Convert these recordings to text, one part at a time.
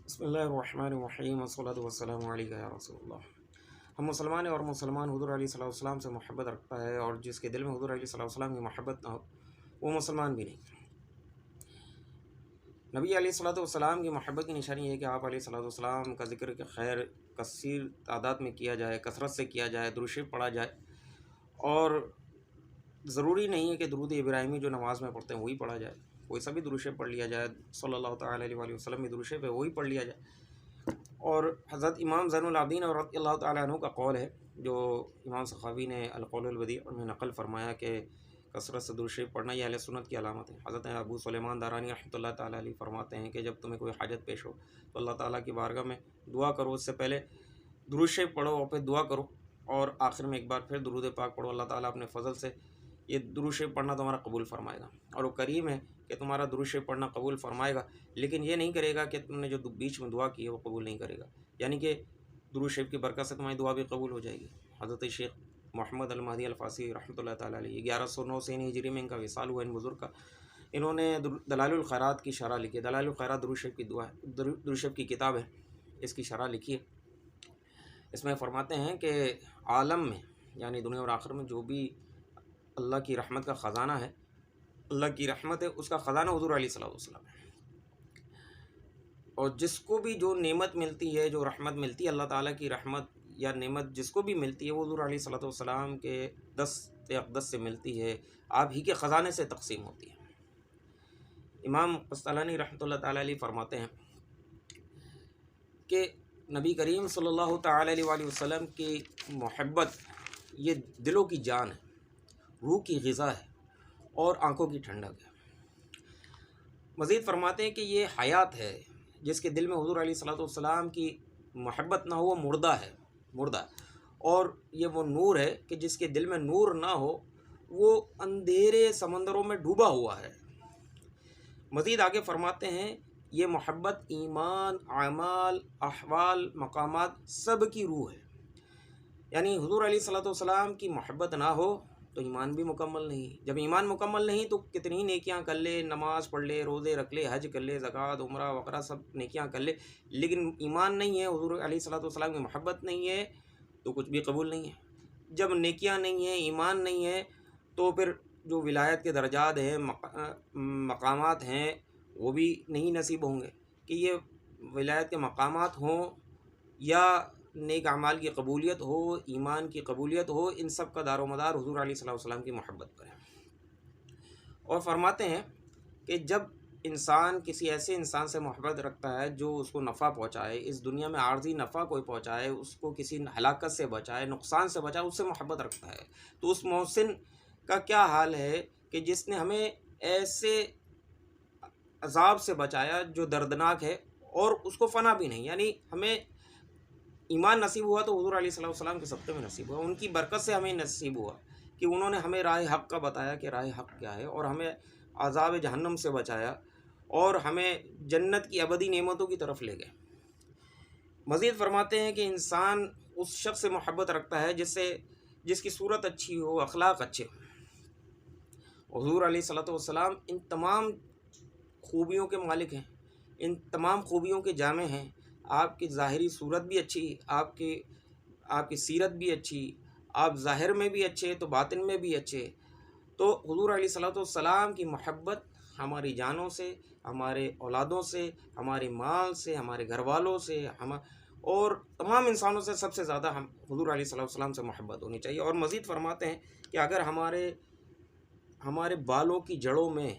بسم اللہ الرحمن الرحیم والصلاۃ والسلام علیک یا رسول اللہ۔ ہم مسلمان ہیں اور مسلمان حضور علیہ صلی اللہ علیہ وسلم سے محبت رکھتا ہے، اور جس کے دل میں حضور علیہ صلی اللہ علیہ وسلم کی محبت نہ ہو وہ مسلمان بھی نہیں۔ نبی علیہ الصلوۃ والسلام کی محبت کی نشانی یہ ہے کہ آپ علیہ الصلوۃ والسلام کا ذکر کے خیر کثیر تعداد میں کیا جائے، کثرت سے کیا جائے، درود شریف پڑھا جائے، اور ضروری نہیں ہے کہ درود ابراہیمی جو نماز میں پڑھتے ہیں وہی پڑھا جائے، کوئی سا بھی درود شریف پڑھ لیا جائے، صلی اللہ تعالیٰ علیہ وآلہ وسلم بھی درود شریف ہے وہی پڑھ لیا جائے۔ اور حضرت امام زین العابدین اور رضی اللہ تعالیٰ عنہ کا قول ہے، جو امام سخاوی نے القول البدیع میں نقل فرمایا کہ کثرت سے درود شریف پڑھنا یہ اہل سنت کی علامت ہے۔ حضرت ابو سلیمان دارانی رحمۃ اللہ تعالیٰ علیہ فرماتے ہیں کہ جب تمہیں کوئی حاجت پیش ہو تو اللہ تعالیٰ کی بارگاہ میں دعا کرو، اس سے پہلے درود شریف پڑھو اور پھر دعا کرو، اور آخر میں ایک بار پھر درود پاک پڑھو۔ اللہ تعالیٰ اپنے فضل سے یہ درود شریف پڑھنا تمہارا قبول فرمائے گا، اور وہ کریم ہے کہ تمہارا درود شریف پڑھنا قبول فرمائے گا، لیکن یہ نہیں کرے گا کہ تم نے جو بیچ میں دعا کی ہے وہ قبول نہیں کرے گا، یعنی کہ درود شریف کی برکت سے تمہاری دعا بھی قبول ہو جائے گی۔ حضرت شیخ محمد المہدی الفاسی رحمۃ اللہ تعالیٰ علیہ 1109 سے ہجری میں ان کا وصال ہوا، ان بزرگ کا۔ انہوں نے دلائل الخیرات کی شرح لکھی ہے۔ دلائل الخیرات درود شریف کی دعا ہے، درود شریف کی کتاب ہے، اس کی شرح لکھی ہے۔ اس میں فرماتے ہیں کہ عالم میں یعنی دنیا اور آخر میں جو بھی اللہ کی رحمت کا خزانہ ہے، اللہ کی رحمت ہے، اس کا خزانہ حضور علیہ صلی اللہ علیہ وسلم ہے، اور جس کو بھی جو نعمت ملتی ہے، جو رحمت ملتی ہے، اللہ تعالیٰ کی رحمت یا نعمت جس کو بھی ملتی ہے وہ حضور علیہ صلی اللہ علیہ وسلم کے دست اقدس سے ملتی ہے، آپ ہی کے خزانے سے تقسیم ہوتی ہے۔ امام قسطلانی رحمۃ اللہ تعالیٰ علیہ فرماتے ہیں کہ نبی کریم صلی اللہ تعالیٰ علیہ وآلہ وسلم کی محبت یہ دلوں کی جان ہے، روح کی غذا ہے، اور آنکھوں کی ٹھنڈک ہے۔ مزید فرماتے ہیں کہ یہ حیات ہے، جس کے دل میں حضور علیہ صلی اللہ علیہ وسلم کی محبت نہ ہو وہ مردہ ہے، مردہ، اور یہ وہ نور ہے کہ جس کے دل میں نور نہ ہو وہ اندھیرے سمندروں میں ڈوبا ہوا ہے۔ مزید آگے فرماتے ہیں یہ محبت ایمان، اعمال، احوال، مقامات سب کی روح ہے، یعنی حضور علیہ صلی اللہ علیہ وسلم کی محبت نہ ہو تو ایمان بھی مکمل نہیں۔ جب ایمان مکمل نہیں تو کتنی نیکیاں کر لے، نماز پڑھ لے، روزے رکھ لے، حج کر لے، زکوٰۃ، عمرہ وغیرہ سب نیکیاں کر لے، لیکن ایمان نہیں ہے، حضور علیہ صلی اللہ علیہ وسلم کی محبت نہیں ہے تو کچھ بھی قبول نہیں ہے۔ جب نیکیاں نہیں ہیں، ایمان نہیں ہے، تو پھر جو ولایت کے درجات ہیں، مقامات ہیں، وہ بھی نہیں نصیب ہوں گے۔ کہ یہ ولایت کے مقامات ہوں یا نیک اعمال کی قبولیت ہو، ایمان کی قبولیت ہو، ان سب کا دار و مدار حضور علیہ صلی اللہ علیہ وسلم کی محبت پر ہے۔ اور فرماتے ہیں کہ جب انسان کسی ایسے انسان سے محبت رکھتا ہے جو اس کو نفع پہنچائے، اس دنیا میں عارضی نفع کوئی پہنچائے، اس کو کسی ہلاکت سے بچائے، نقصان سے بچائے، اس سے محبت رکھتا ہے، تو اس محسن کا کیا حال ہے کہ جس نے ہمیں ایسے عذاب سے بچایا جو دردناک ہے اور اس کو فنا بھی نہیں، یعنی ہمیں ایمان نصیب ہوا تو حضور علیہ صلی اللہ علیہ وسلم کے صدقے میں نصیب ہوا، ان کی برکت سے ہمیں نصیب ہوا کہ انہوں نے ہمیں راہ حق کا بتایا کہ راہ حق کیا ہے، اور ہمیں عذاب جہنم سے بچایا، اور ہمیں جنت کی ابدی نعمتوں کی طرف لے گئے۔ مزید فرماتے ہیں کہ انسان اس شخص سے محبت رکھتا ہے جس کی صورت اچھی ہو، اخلاق اچھے ہو۔ حضور علیہ صلی اللہ علیہ وسلم ان تمام خوبیوں کے مالک ہیں، ان تمام خوبیوں کے جامع ہیں۔ آپ کی ظاہری صورت بھی اچھی، آپ کی سیرت بھی اچھی، آپ ظاہر میں بھی اچھے تو باطن میں بھی اچھے۔ تو حضور علیہ صلی اللہ علیہ وسلم کی محبت ہماری جانوں سے، ہمارے اولادوں سے، ہمارے مال سے، ہمارے گھر والوں سے، اور تمام انسانوں سے سب سے زیادہ ہم حضور علیہ صلی اللہ علیہ وسلم سے محبت ہونی چاہیے۔ اور مزید فرماتے ہیں کہ اگر ہمارے بالوں کی جڑوں میں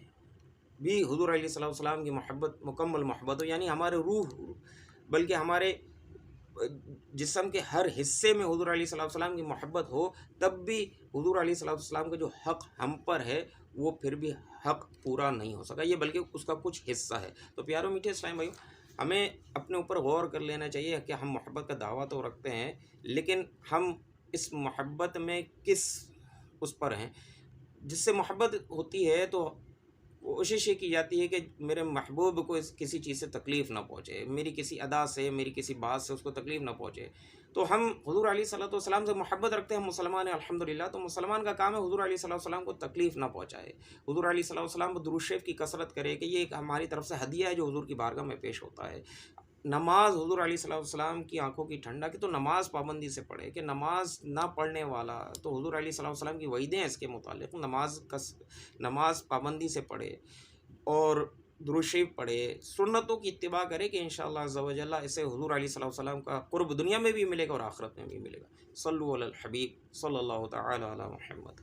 بھی حضور علیہ صلی اللہ علیہ وسلم کی محبت مکمل محبت ہو، یعنی ہمارے روح بلکہ ہمارے جسم کے ہر حصے میں حضور علیہ صلی اللہ علیہ وسلم کی محبت ہو، تب بھی حضور علیہ صلی اللہ علیہ وسلم کا جو حق ہم پر ہے وہ پھر بھی حق پورا نہیں ہو سکا، یہ بلکہ اس کا کچھ حصہ ہے۔ تو پیاروں میٹھے اسلام بھائیوں، ہمیں اپنے اوپر غور کر لینا چاہیے کہ ہم محبت کا دعویٰ تو رکھتے ہیں، لیکن ہم اس محبت میں کس اس پر ہیں۔ جس سے محبت ہوتی ہے تو کوشش یہ کی جاتی ہے کہ میرے محبوب کو کسی چیز سے تکلیف نہ پہنچے، میری کسی ادا سے، میری کسی بات سے اس کو تکلیف نہ پہنچے۔ تو ہم حضور علیہ صلی اللہ علیہ وسلم سے محبت رکھتے ہیں، ہم مسلمان ہیں الحمدللہ، تو مسلمان کا کام ہے حضور علیہ صلی اللہ علیہ وسلم کو تکلیف نہ پہنچائے، حضور علیہ صلی اللہ علیہ وسلم کو درود شریف کی کثرت کرے کہ یہ ایک ہماری طرف سے ہدیہ ہے جو حضور کی بارگاہ میں پیش ہوتا ہے۔ نماز حضور علیہ الصلوۃ والسلام کی آنکھوں کی ٹھنڈک ہے، تو نماز پابندی سے پڑھے، کہ نماز نہ پڑھنے والا، تو حضور علیہ الصلوۃ والسلام کی وعیدیں ہیں اس کے متعلق، نماز پابندی سے پڑھے اور درود شریف پڑھے، سنتوں کی اتباع کرے، کہ انشاءاللہ عز و جل اسے حضور علیہ الصلوۃ والسلام کا قرب دنیا میں بھی ملے گا اور آخرت میں بھی ملے گا۔ صلو علی الحبیب صلی اللہ تعالی علی محمد۔